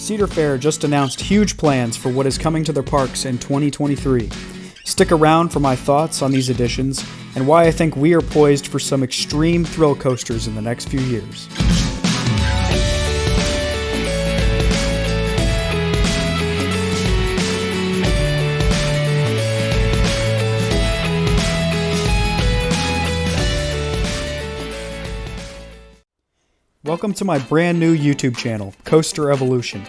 Cedar Fair just announced huge plans for what is coming to their parks in 2023. Stick around for my thoughts on these additions and why I think we are poised for some extreme thrill coasters in the next few years. Welcome to my brand new YouTube channel, Coaster Evolution.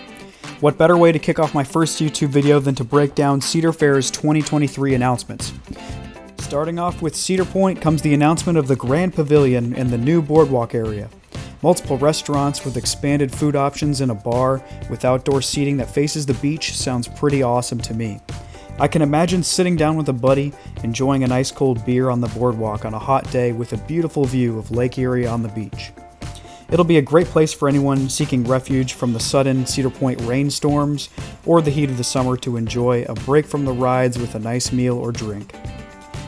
What better way to kick off my first YouTube video than to break down Cedar Fair's 2023 announcements. Starting off with Cedar Point comes the announcement of the Grand Pavilion in the new boardwalk area. Multiple restaurants with expanded food options and a bar with outdoor seating that faces the beach sounds pretty awesome to me. I can imagine sitting down with a buddy, enjoying an ice cold beer on the boardwalk on a hot day with a beautiful view of Lake Erie on the beach. It'll be a great place for anyone seeking refuge from the sudden Cedar Point rainstorms or the heat of the summer to enjoy a break from the rides with a nice meal or drink.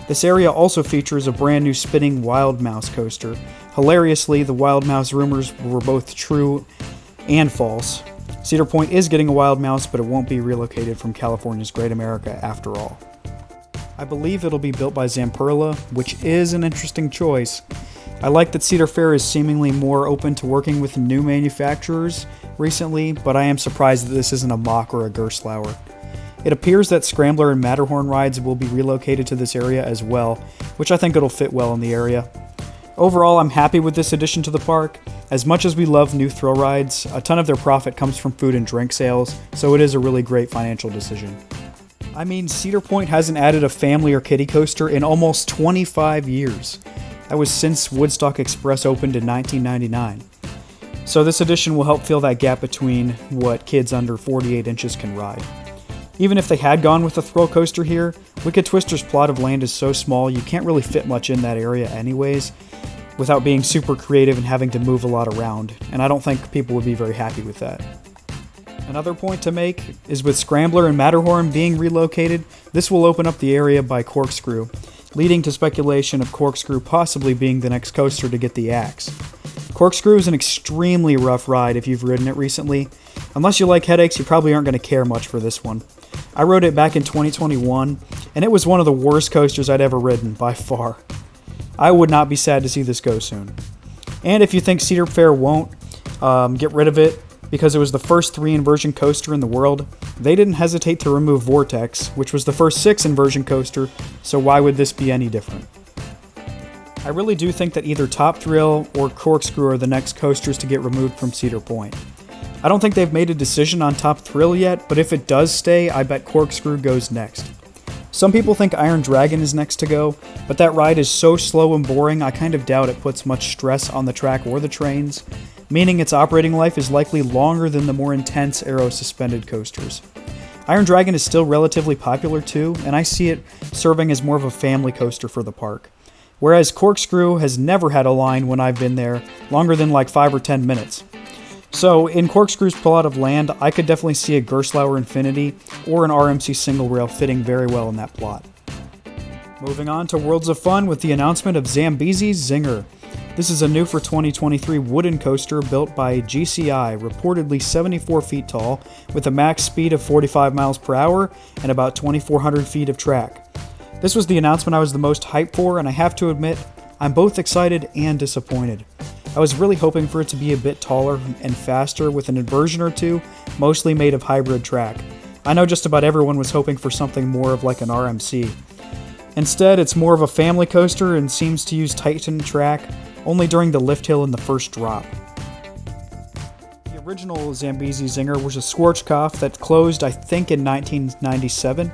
This area also features a brand new spinning Wild Mouse coaster. Hilariously, the Wild Mouse rumors were both true and false. Cedar Point is getting a Wild Mouse, but it won't be relocated from California's Great America after all. I believe it'll be built by Zamperla, which is an interesting choice. I like that Cedar Fair is seemingly more open to working with new manufacturers recently, but I am surprised that this isn't a Mohr or a Gerstlauer. It appears that Scrambler and Matterhorn rides will be relocated to this area as well, which I think it'll fit well in the area. Overall, I'm happy with this addition to the park. As much as we love new thrill rides, a ton of their profit comes from food and drink sales, so it is a really great financial decision. I mean, Cedar Point hasn't added a family or kiddie coaster in almost 25 years. That was since Woodstock Express opened in 1999. So this addition will help fill that gap between what kids under 48 inches can ride. Even if they had gone with a thrill coaster here, Wicked Twister's plot of land is so small you can't really fit much in that area anyways, without being super creative and having to move a lot around, and I don't think people would be very happy with that. Another point to make is with Scrambler and Matterhorn being relocated, this will open up the area by Corkscrew, leading to speculation of Corkscrew possibly being the next coaster to get the axe. Corkscrew is an extremely rough ride if you've ridden it recently. Unless you like headaches, you probably aren't going to care much for this one. I rode it back in 2021, and it was one of the worst coasters I'd ever ridden, by far. I would not be sad to see this go soon. And if you think Cedar Fair won't get rid of it because it was the first 3-inversion coaster in the world, they didn't hesitate to remove Vortex, which was the first 6-inversion coaster, so why would this be any different? I really do think that either Top Thrill or Corkscrew are the next coasters to get removed from Cedar Point. I don't think they've made a decision on Top Thrill yet, but if it does stay, I bet Corkscrew goes next. Some people think Iron Dragon is next to go, but that ride is so slow and boring I kind of doubt it puts much stress on the track or the trains, meaning its operating life is likely longer than the more intense aero-suspended coasters. Iron Dragon is still relatively popular too, and I see it serving as more of a family coaster for the park. Whereas Corkscrew has never had a line when I've been there longer than like 5 or 10 minutes. So in Corkscrew's plot of land, I could definitely see a Gerstlauer Infinity or an RMC single rail fitting very well in that plot. Moving on to Worlds of Fun with the announcement of Zambezi's Zinger. This is a new for 2023 wooden coaster built by GCI, reportedly 74 feet tall, with a max speed of 45 miles per hour and about 2,400 feet of track. This was the announcement I was the most hyped for, and I have to admit, I'm both excited and disappointed. I was really hoping for it to be a bit taller and faster with an inversion or two, mostly made of hybrid track. I know just about everyone was hoping for something more of like an RMC. Instead, it's more of a family coaster and seems to use Titan track only during the lift hill in the first drop. The original Zambezi Zinger was a Schwarzkopf that closed, I think, in 1997,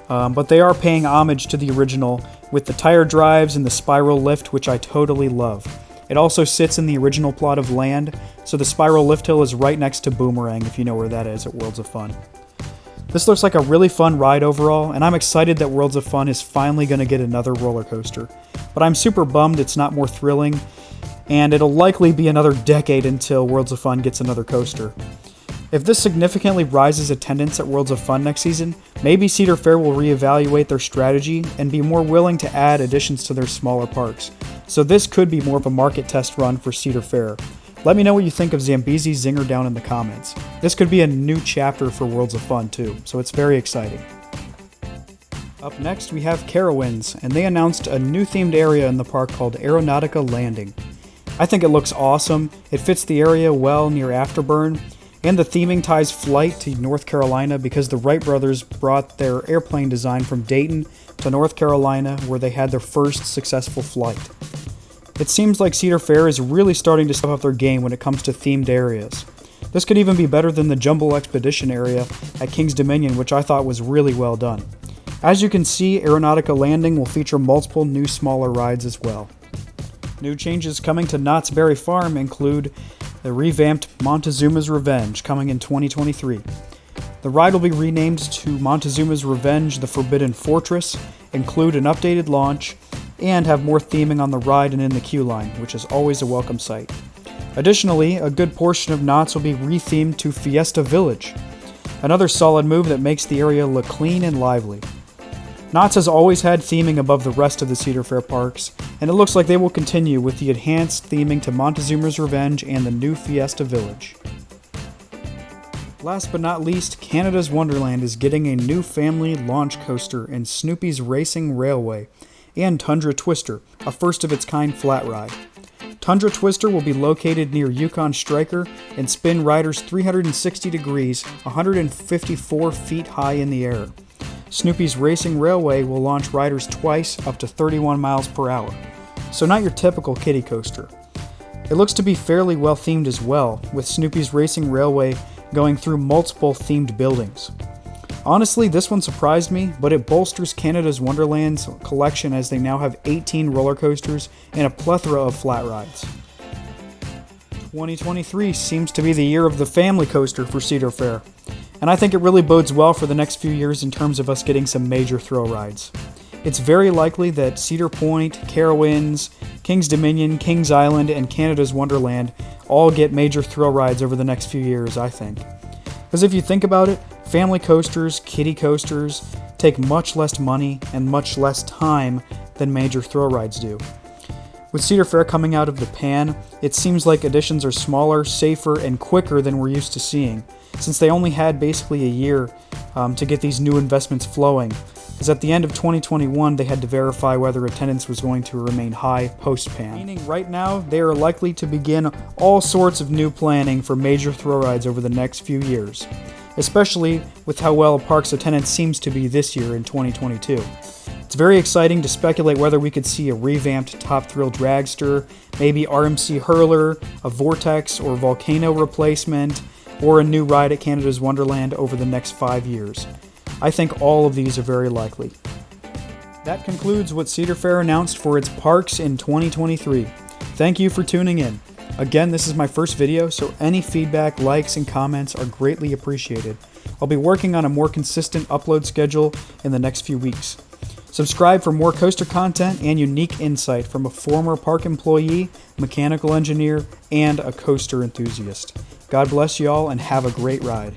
but they are paying homage to the original with the tire drives and the spiral lift, which I totally love. It also sits in the original plot of land, so the spiral lift hill is right next to Boomerang, if you know where that is at Worlds of Fun. This looks like a really fun ride overall, and I'm excited that Worlds of Fun is finally going to get another roller coaster. But I'm super bummed it's not more thrilling, and it'll likely be another decade until Worlds of Fun gets another coaster. If this significantly rises attendance at Worlds of Fun next season, maybe Cedar Fair will reevaluate their strategy and be more willing to add additions to their smaller parks. So this could be more of a market test run for Cedar Fair. Let me know what you think of Zambezi's Zinger down in the comments. This could be a new chapter for Worlds of Fun too, so it's very exciting. Up next we have Carowinds, and they announced a new themed area in the park called Aeronautica Landing. I think it looks awesome, it fits the area well near Afterburn, and the theming ties flight to North Carolina because the Wright brothers brought their airplane design from Dayton to North Carolina where they had their first successful flight. It seems like Cedar Fair is really starting to step up their game when it comes to themed areas. This could even be better than the Jumble Expedition area at King's Dominion, which I thought was really well done. As you can see, Aeronautica Landing will feature multiple new smaller rides as well. New changes coming to Knott's Berry Farm include the revamped Montezuma's Revenge coming in 2023. The ride will be renamed to Montezuma's Revenge: The Forbidden Fortress, include an updated launch, and have more theming on the ride and in the queue line, which is always a welcome sight. Additionally, a good portion of Knott's will be rethemed to Fiesta Village, another solid move that makes the area look clean and lively. Knott's has always had theming above the rest of the Cedar Fair parks, and it looks like they will continue with the enhanced theming to Montezuma's Revenge and the new Fiesta Village. Last but not least, Canada's Wonderland is getting a new family launch coaster in Snoopy's Racing Railway and Tundra Twister, a first-of-its-kind flat ride. Tundra Twister will be located near Yukon Striker and spin riders 360 degrees, 154 feet high in the air. Snoopy's Racing Railway will launch riders twice up to 31 miles per hour, so not your typical kiddie coaster. It looks to be fairly well themed as well, with Snoopy's Racing Railway going through multiple themed buildings. Honestly, this one surprised me, but it bolsters Canada's Wonderland's collection as they now have 18 roller coasters and a plethora of flat rides. 2023 seems to be the year of the family coaster for Cedar Fair, and I think it really bodes well for the next few years in terms of us getting some major thrill rides. It's very likely that Cedar Point, Carowinds, King's Dominion, Kings Island, and Canada's Wonderland all get major thrill rides over the next few years, I think. Because if you think about it, family coasters, kiddie coasters, take much less money and much less time than major thrill rides do. With Cedar Fair coming out of the pan, it seems like additions are smaller, safer, and quicker than we're used to seeing, since they only had basically a year to get these new investments flowing, as at the end of 2021 they had to verify whether attendance was going to remain high post-pan. Meaning right now they are likely to begin all sorts of new planning for major thrill rides over the next few years, especially with how well a park's attendance seems to be this year in 2022. It's very exciting to speculate whether we could see a revamped Top Thrill Dragster, maybe RMC Hurler, a Vortex or Volcano replacement, or a new ride at Canada's Wonderland over the next 5 years. I think all of these are very likely. That concludes what Cedar Fair announced for its parks in 2023. Thank you for tuning in. Again, this is my first video, so any feedback, likes, and comments are greatly appreciated. I'll be working on a more consistent upload schedule in the next few weeks. Subscribe for more coaster content and unique insight from a former park employee, mechanical engineer, and a coaster enthusiast. God bless you all and have a great ride.